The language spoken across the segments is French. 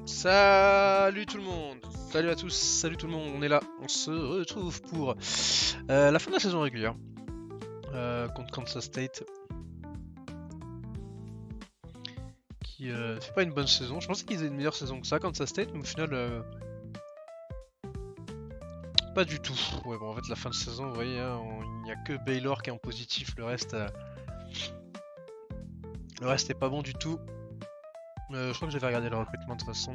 Salut tout le monde, salut à tous, salut tout le monde, on est là, on se retrouve pour la fin de la saison régulière contre Kansas State qui fait pas une bonne saison. Je pensais qu'ils aient une meilleure saison que ça, Kansas State, mais au final pas du tout. Ouais bon en fait la fin de saison vous voyez hein, il n'y a que Baylor qui est en positif, le reste est pas bon du tout. Je crois que je vais regarder le recrutement de toute façon.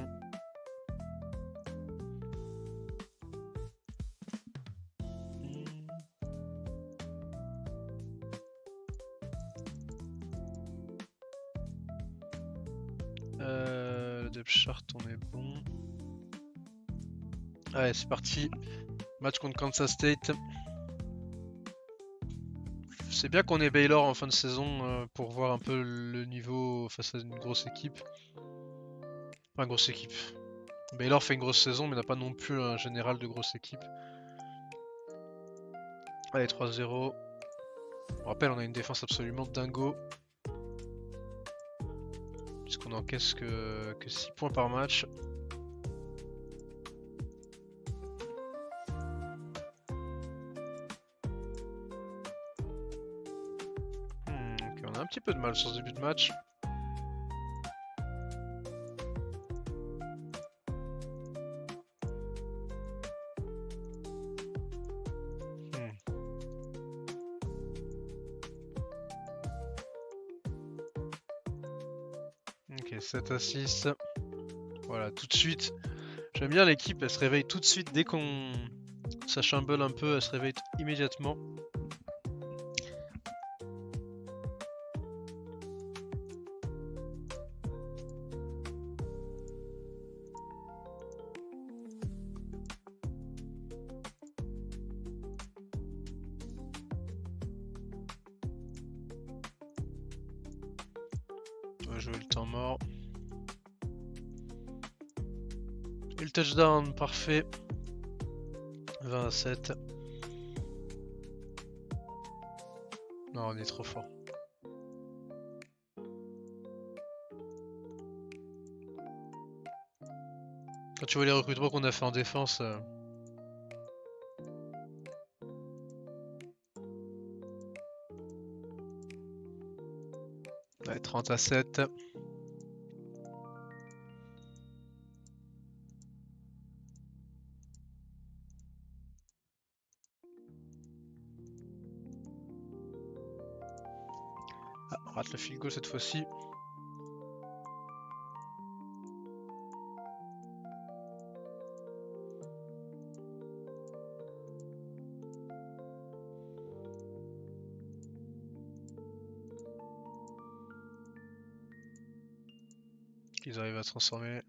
Le depth chart on est bon. Allez c'est parti. Match contre Kansas State. C'est bien qu'on ait Baylor en fin de saison pour voir un peu le niveau face à une grosse équipe. Enfin, grosse équipe. Baylor fait une grosse saison, mais n'a pas non plus un général de grosse équipe. Allez, 3-0. On rappelle, on a une défense absolument dingo. Puisqu'on encaisse que 6 points par match. Ok, on a un petit peu de mal sur ce début de match. Ok, 7-6. Voilà, tout de suite. J'aime bien l'équipe, elle se réveille tout de suite dès qu'on ça chamboule un peu, elle se réveille immédiatement. On va jouer le temps mort. Et le touchdown, parfait. 20-7. Non, on est trop fort. Quand tu vois les recrutements qu'on a fait en défense... Ouais, 30-7. Ah, on rate le field goal cette fois-ci. Ils arrivent à transformer.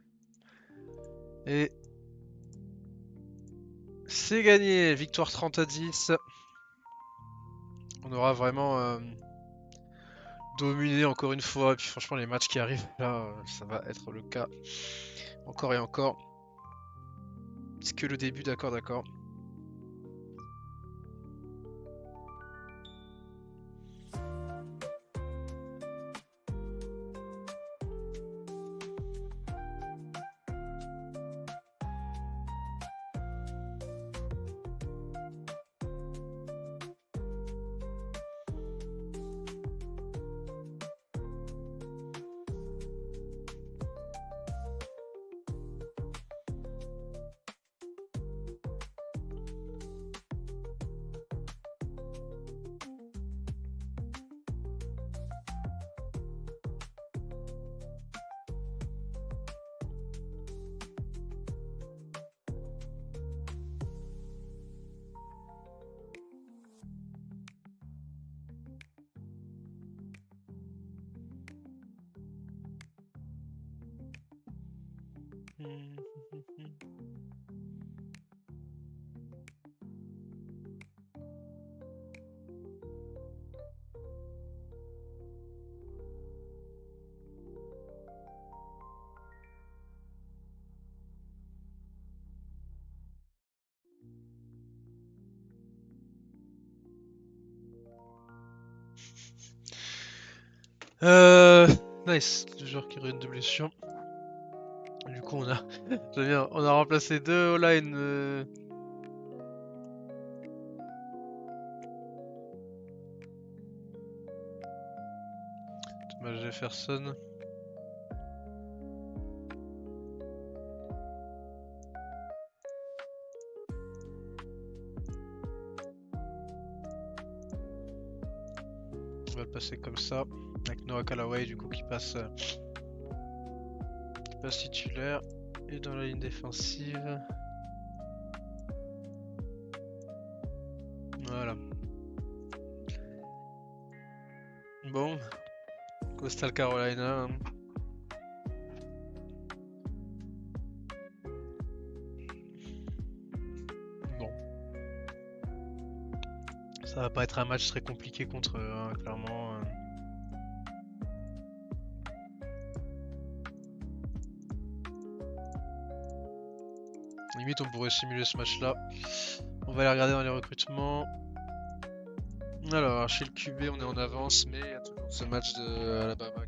Et c'est gagné, victoire 30-10. On aura vraiment dominé encore une fois. Et puis franchement, les matchs qui arrivent là, ça va être le cas encore et encore. C'est que le début, d'accord, d'accord. Euh, nice, le joueur qui revient de blessure. Du coup, on a, j'aime bien, on a remplacé deux O-line. Thomas Jefferson. On va le passer comme ça, avec Noah Callaway du coup qui passe titulaire. Et dans la ligne défensive. Voilà. Bon. Coastal Carolina. Bon. Ça va pas être un match très compliqué contre eux, hein, clairement. Limite, on pourrait simuler ce match-là. On va aller regarder dans les recrutements. Alors, chez le QB, on est en avance, mais il y a toujours ce match de Alabama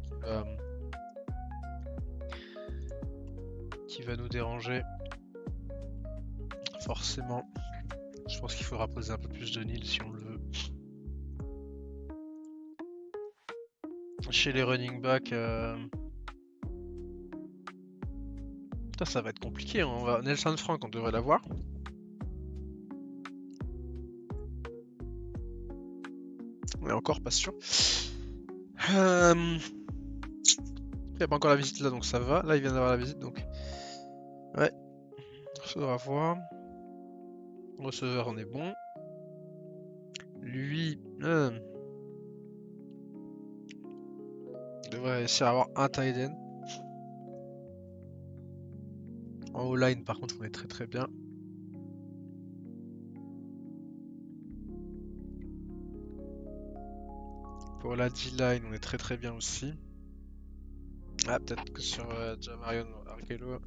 qui va nous déranger. Forcément. Je pense qu'il faudra poser un peu plus de Neal si on le veut. Chez les running backs, putain, ça va être compliqué. Hein. Nelson Frank, on devrait l'avoir. On est encore pas sûr. Il n'y a pas encore la visite là, donc ça va. Là, il vient d'avoir la visite, donc ouais. Faudra voir. Receveur, on est bon. Lui, devrait réussir à avoir un tight end. En O-line, par contre, on est très très bien. Pour la D-line, on est très très bien aussi. Ah, peut-être que sur Jamarion Argello,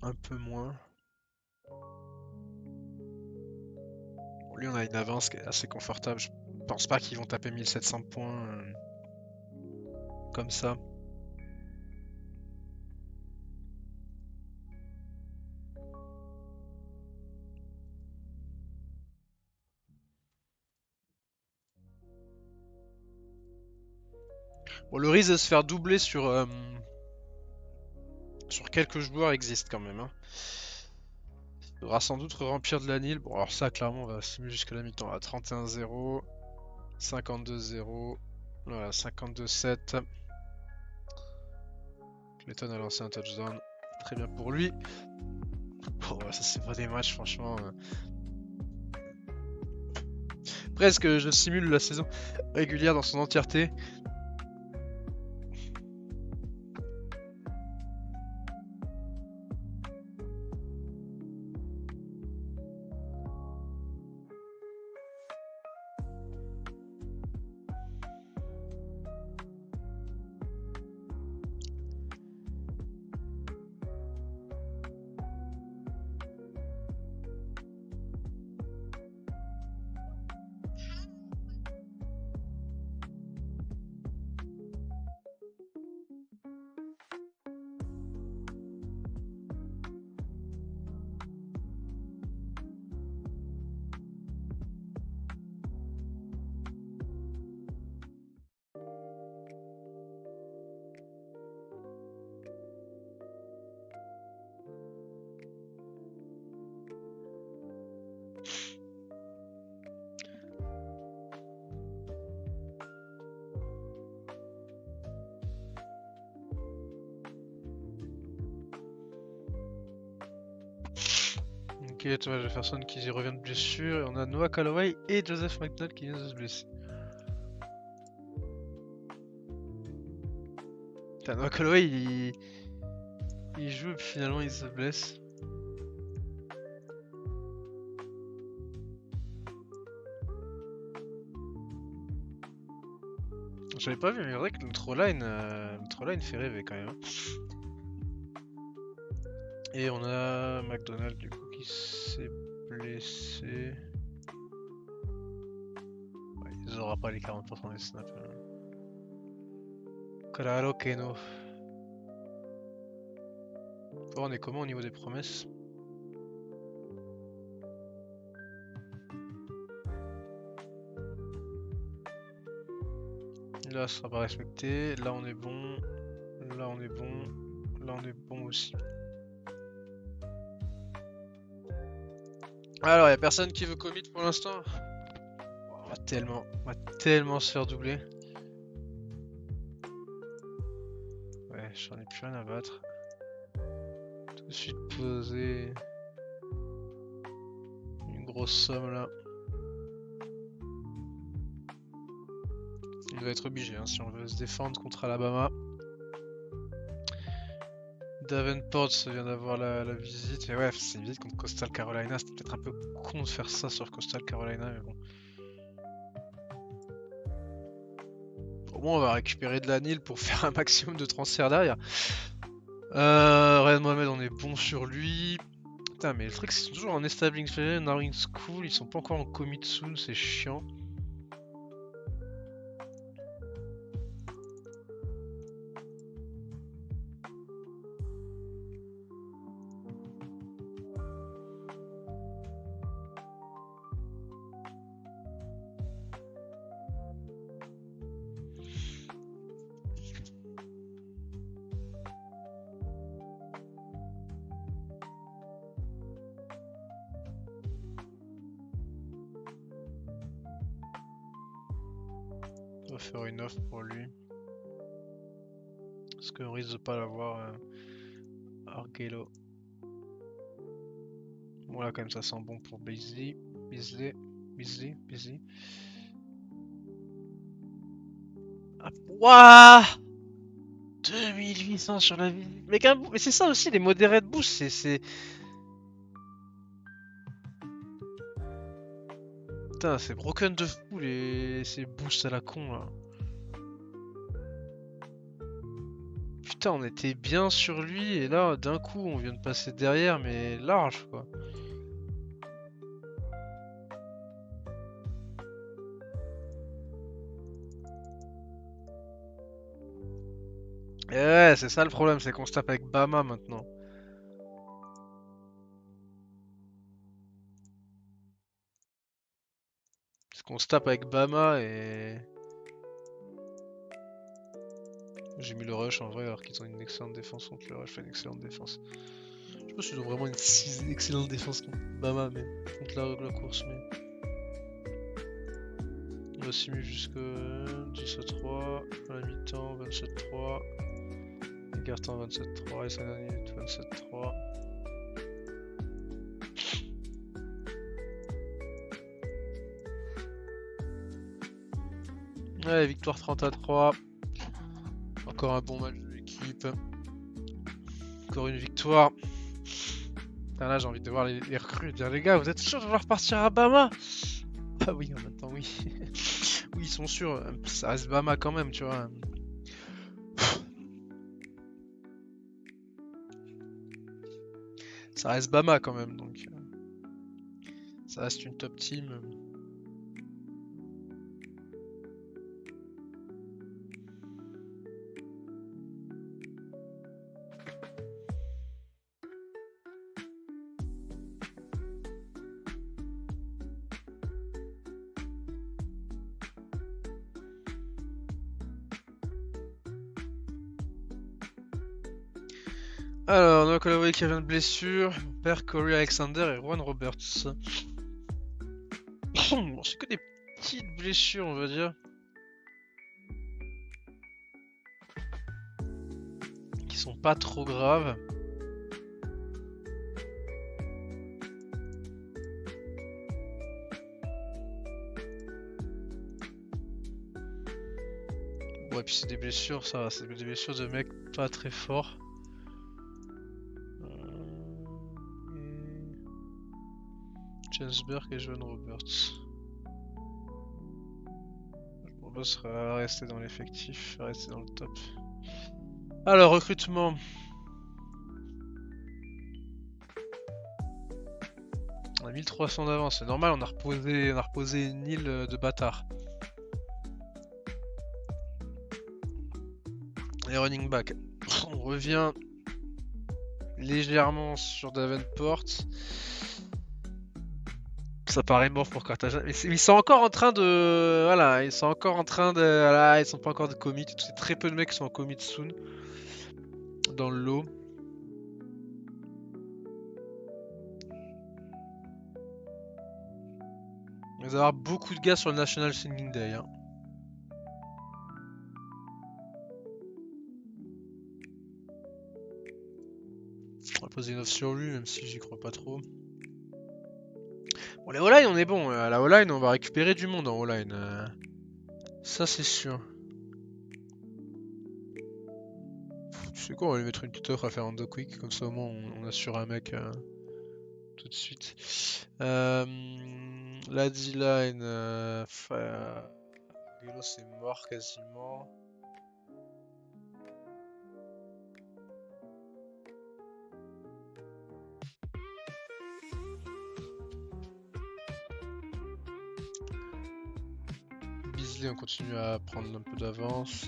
un peu moins. Bon, lui, on a une avance qui est assez confortable. Je pense pas qu'ils vont taper 1700 points comme ça. Bon, le risque de se faire doubler sur quelques joueurs existe quand même. Hein. Il faudra sans doute remplir de la Nil. Bon, alors ça, clairement, on va simuler jusqu'à la mi-temps. À 31-0, 52-0, voilà, 52-7. Clayton a lancé un touchdown. Très bien pour lui. Bon, ça, c'est pas des matchs, franchement. Presque, je simule la saison régulière dans son entièreté. Ok, Thomas Jefferson qui revient de blessure. Et on a Noah Callaway et Joseph McDonald qui viennent de se blesser. Putain, Noah Callaway il joue et puis finalement il se blesse. J'avais pas vu, mais c'est vrai que notre line fait rêver quand même. Hein. Et on a McDonald du coup qui s'est blessé. Ouais, il aura pas les 40% des snaps. Colorado Keno. Faut voir on est comment au niveau des promesses. Là, ça sera pas respecté. Là, on est bon. Là, on est bon. Là, on est bon aussi. Alors, y a personne qui veut commit pour l'instant? On va tellement se faire doubler. Ouais, j'en ai plus rien à battre. Tout de suite poser une grosse somme là. Il va être obligé hein, si on veut se défendre contre Alabama. Davenport vient d'avoir la visite. Et ouais, c'est une visite contre Coastal Carolina. C'était peut-être un peu con de faire ça sur Coastal Carolina, mais bon. Au moins, on va récupérer de la Nil pour faire un maximum de transferts derrière. Ryan Mohamed, on est bon sur lui. Putain, mais le truc, c'est qu'ils sont toujours en establishment, narrowing school. Ils sont pas encore en commit soon, c'est chiant. On va faire une offre pour lui. Parce qu'on risque de pas l'avoir. Argelo. Bon là quand même ça sent bon pour Beasley. Ah, wouah 2800 sur la vie. Mais c'est ça aussi les moderate boosts, c'est... Putain, c'est broken de fou ces boosts à la con là. Putain, on était bien sur lui et là d'un coup on vient de passer derrière mais large quoi. Et ouais, c'est ça le problème, c'est qu'on se tape avec Bama maintenant. Parce qu'on se tape avec Bama et... J'ai mis le rush en vrai alors qu'ils ont une excellente défense contre le rush, fait une excellente défense. Je sais pas si ils ont vraiment une si excellente défense contre Bama, mais contre la course, mais... On va simuler jusque 10-3, à la mi-temps 27-3, écart-temps 27-3 et 5 minutes 27-3. Ouais, victoire 30-3. Encore un bon match de l'équipe. Encore une victoire. Putain, là j'ai envie de voir les recrues et dire les gars, vous êtes sûrs de vouloir partir à Bama? Ah oui, en même temps, oui. Oui, ils sont sûrs. Ça reste Bama quand même, tu vois. Ça reste Bama quand même, donc... Ça reste une top team. Alors, Noah Holloway qui revient de blessure, mon père Corey Alexander et Juan Roberts. Bon, c'est que des petites blessures, on va dire. Qui sont pas trop graves. Ouais, puis c'est des blessures, ça va, c'est des blessures de mecs pas très forts. James Burke et John Roberts. On va rester dans l'effectif, rester dans le top. Alors, recrutement. On a 1300 d'avance, c'est normal, on a reposé une île de bâtards. Les running back. On revient légèrement sur Davenport. Ça paraît mort pour Carthagène. Mais ils sont encore en train de. Voilà, ils sont encore en train de. Voilà, ils sont pas encore de commit. C'est très peu de mecs qui sont en commit soon. Dans le lot. Il va y avoir beaucoup de gars sur le National Singing Day. Hein. On va poser une offre sur lui, même si j'y crois pas trop. Bon, les O-line, on est bon. À la O-line, on va récupérer du monde en O-line. Ça, c'est sûr. Tu sais quoi, on va lui mettre une petite offre à faire en quick, comme ça au moins on assure un mec tout de suite. La D-line, Gelo c'est mort quasiment. Beasley, on continue à prendre un peu d'avance.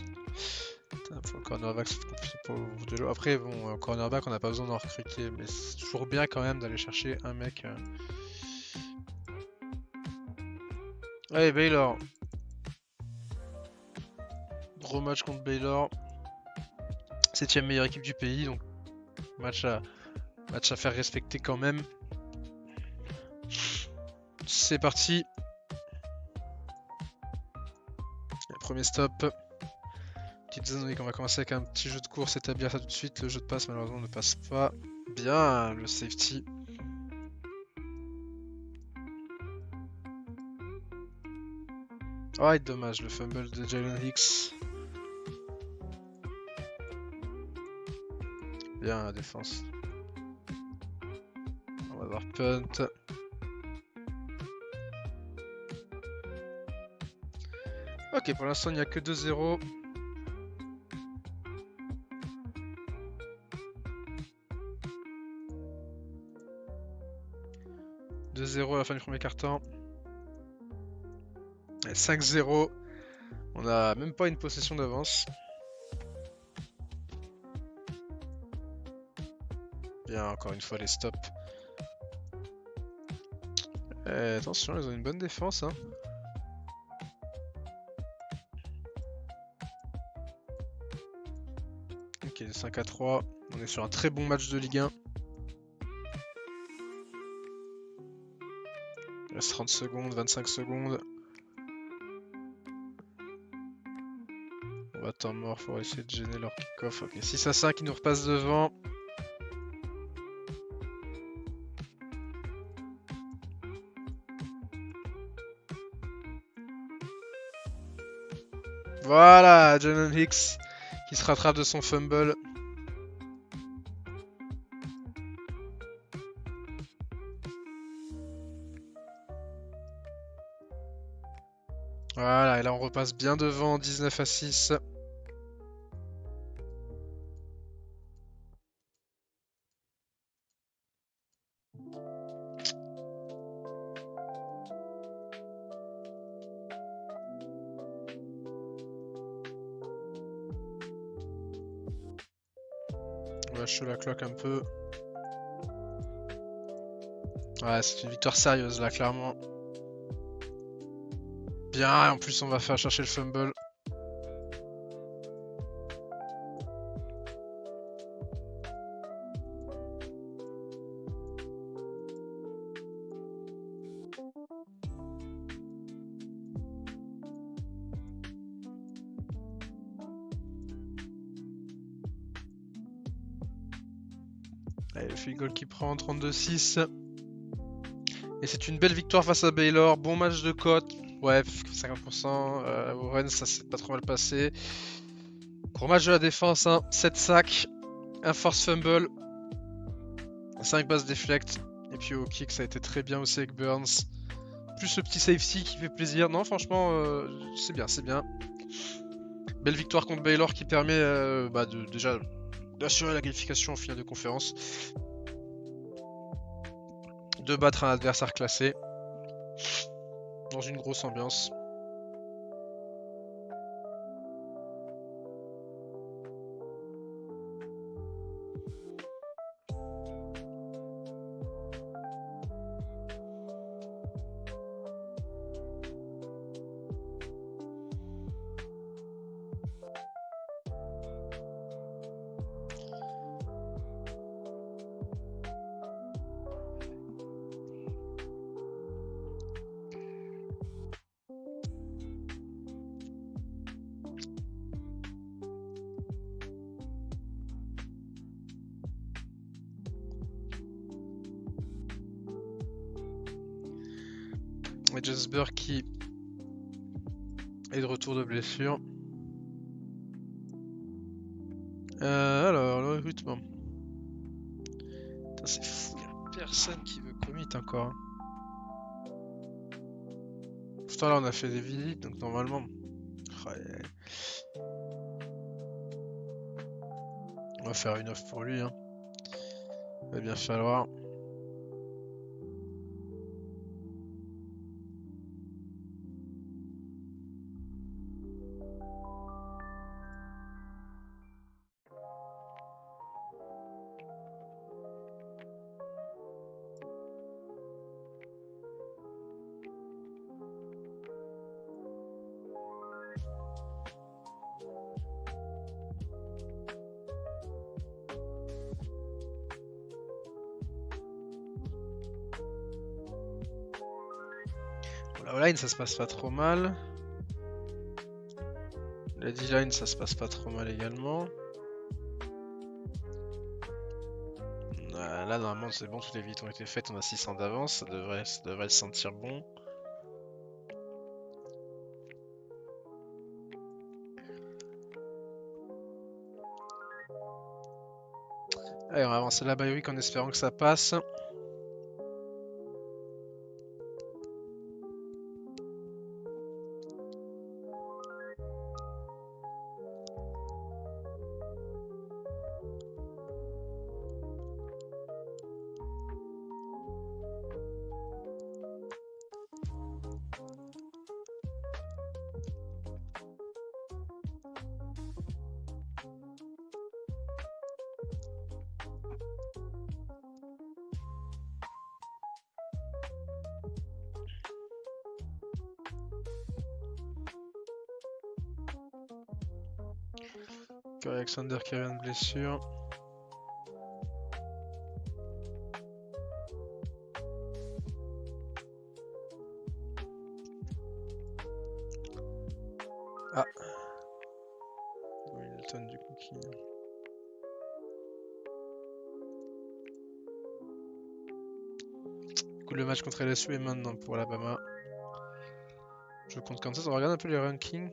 Faut le cornerback, c'est compliqué pour Gelo. Après, bon, cornerback, on n'a pas besoin d'en recruter, mais c'est toujours bien quand même d'aller chercher un mec. Allez, Baylor. Gros match contre Baylor. 7ème meilleure équipe du pays, donc match à faire respecter quand même. C'est parti. Premier stop. Petite zone, on va commencer avec un petit jeu de course, établir ça tout de suite. Le jeu de passe malheureusement ne passe pas bien. Le safety. Ah, dommage, le fumble de Jalen Hicks. Bien la défense. On va avoir punt. Ok, pour l'instant il n'y a que 2-0. « 2-0 à la fin du premier quart-temps. 5-0. On a même pas une possession d'avance. Bien, encore une fois les stops. Attention, ils ont une bonne défense. Hein. Ok, 5-3. On est sur un très bon match de Ligue 1. Il reste 30 secondes, 25 secondes. On va temps mort pour essayer de gêner leur kick-off. Ok, 6-5, ils nous repassent devant. Voilà, Jalen Hicks qui se rattrape de son fumble. Voilà, et là on repasse bien devant, 19-6. On va lâcher la cloque un peu. Ouais, c'est une victoire sérieuse là, clairement. Bien, et en plus on va faire chercher le fumble. Allez, le field goal qui prend 32-6. Et c'est une belle victoire face à Baylor. Bon match de cote. Ouais, 50%. Warren, ça s'est pas trop mal passé. Gros match de la défense, hein. 7 sacs. Un force fumble. 5 bases deflect. Et puis au kick, ça a été très bien aussi avec Burns. Plus le petit safety qui fait plaisir. Non, franchement, c'est bien, c'est bien. Belle victoire contre Baylor qui permet déjà d'assurer la qualification en finale de conférence. De battre un adversaire classé. Dans une grosse ambiance. Et Jesper qui est de retour de blessure. Alors, le recrutement. Putain, c'est fou, y'a personne qui veut commit encore. Pourtant, là, on a fait des visites, donc normalement. Ouais. On va faire une offre pour lui. Hein. Il va bien falloir. La O-line, ça se passe pas trop mal. La D-line, ça se passe pas trop mal également. Là, normalement, c'est bon, toutes les visites ont été faites, on a 600 d'avance, ça devrait se sentir bon. Allez, on va avancer la bye week en espérant que ça passe. Alexander qui revient de blessure. Ah. Wilton du coup qui... Du coup le match contre LSU est maintenant pour Alabama. Je compte Kansas, on regarde un peu les rankings.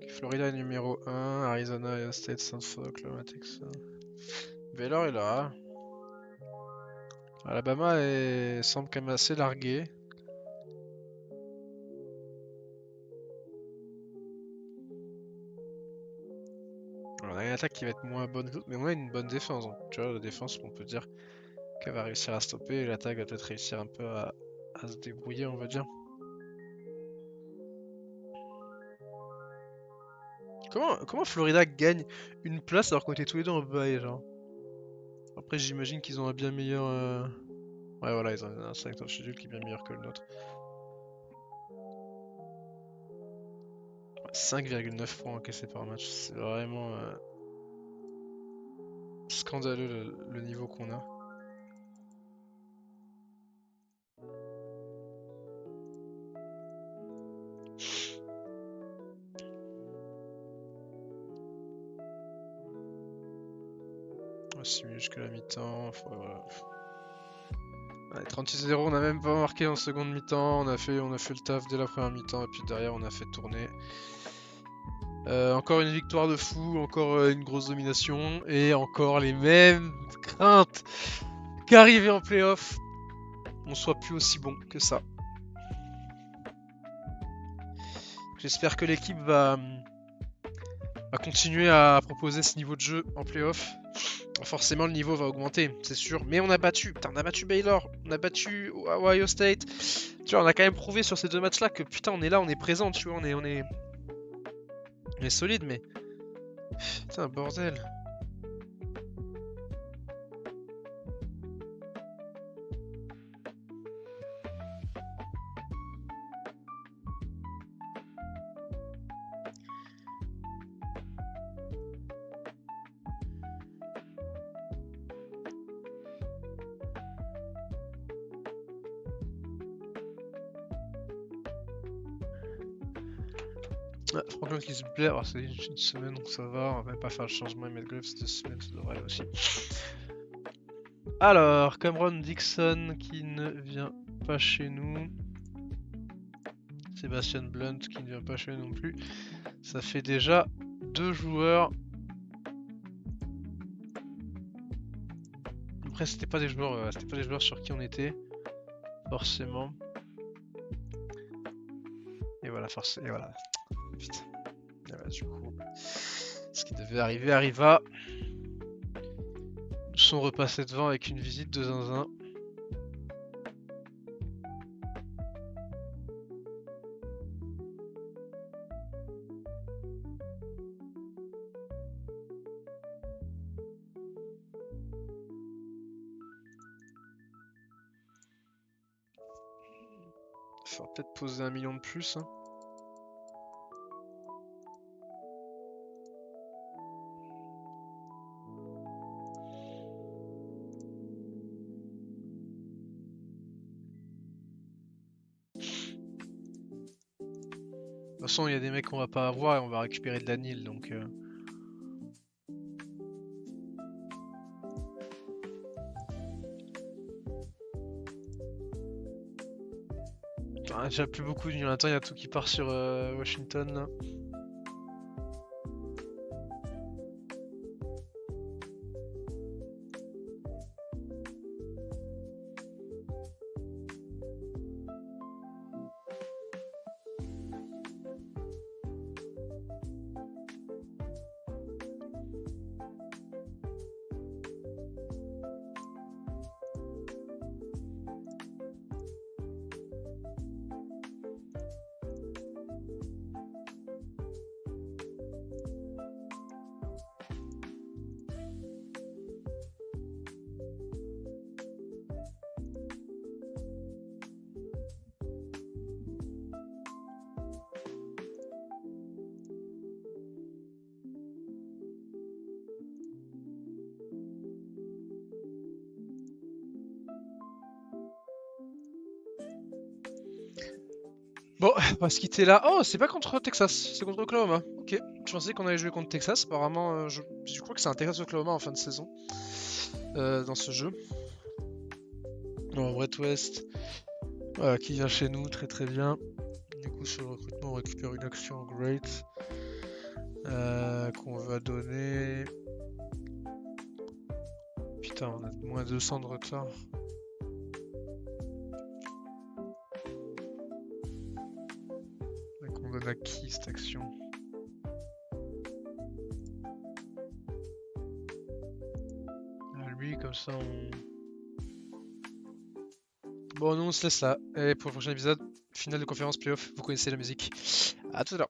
Florida est numéro 1, Arizona, Iowa State, Stanford, Oklahoma, Texas. Baylor est là. Alabama semble quand même assez largué. Alors, on a une attaque qui va être moins bonne que l'autre, mais on a une bonne défense. Donc, tu vois, la défense, on peut dire qu'elle va réussir à stopper et l'attaque va peut-être réussir un peu à se débrouiller, on va dire. Comment Florida gagne une place alors qu'on était tous les deux en bye, genre? Après, j'imagine qu'ils ont un bien meilleur... Ouais, voilà, ils ont un select of schedule qui est bien meilleur que le nôtre. 5,9 points encaissés par match, c'est vraiment scandaleux le niveau qu'on a. On va simuler jusqu'à la mi-temps. Voilà. Allez, 36-0, on n'a même pas marqué en seconde mi-temps. On a fait le taf dès la première mi-temps et puis derrière on a fait tourner. Encore une victoire de fou, encore une grosse domination et encore les mêmes craintes qu'arriver en playoff, on soit plus aussi bon que ça. J'espère que l'équipe va continuer à proposer ce niveau de jeu en playoff. Forcément le niveau va augmenter, c'est sûr. Mais on a battu Baylor, on a battu Ohio State. Tu vois, on a quand même prouvé sur ces deux matchs-là que putain on est là, on est présent, tu vois, on est solide, mais putain bordel. Ah, Franklin qui se blesse, c'est une semaine donc ça va, on va même pas faire le changement et mettre Gloves cette semaine, ça devrait aussi. Alors, Cameron Dixon qui ne vient pas chez nous. Sébastien Blunt qui ne vient pas chez nous non plus. Ça fait déjà 2 joueurs. Après c'était pas des joueurs sur qui on était forcément. Et voilà, et voilà. Putain. Et voilà, du coup, ce qui devait arriver arriva. Ils sont repassés devant avec une visite de zinzin. Il faudra peut-être poser 1 million de plus. Hein. De toute façon, il y a des mecs qu'on va pas avoir et on va récupérer de l'anil donc. Déjà plus beaucoup de Jonathan, il y a tout qui part sur Washington là. Bon, on va se quitter là. Oh, c'est pas contre Texas, c'est contre Oklahoma. Ok, je pensais qu'on allait jouer contre Texas. Apparemment, je crois que c'est un Texas-Oklahoma en fin de saison dans ce jeu. Bon, Brett West, voilà, qui vient chez nous, très très bien. Du coup, sur le recrutement, on récupère une action great qu'on va donner. Putain, on a moins 200 de retard. On donne à qui cette action? À lui, comme ça on... Bon, nous on se laisse là. Et pour le prochain épisode, finale de conférence playoff, vous connaissez la musique. À tout à l'heure.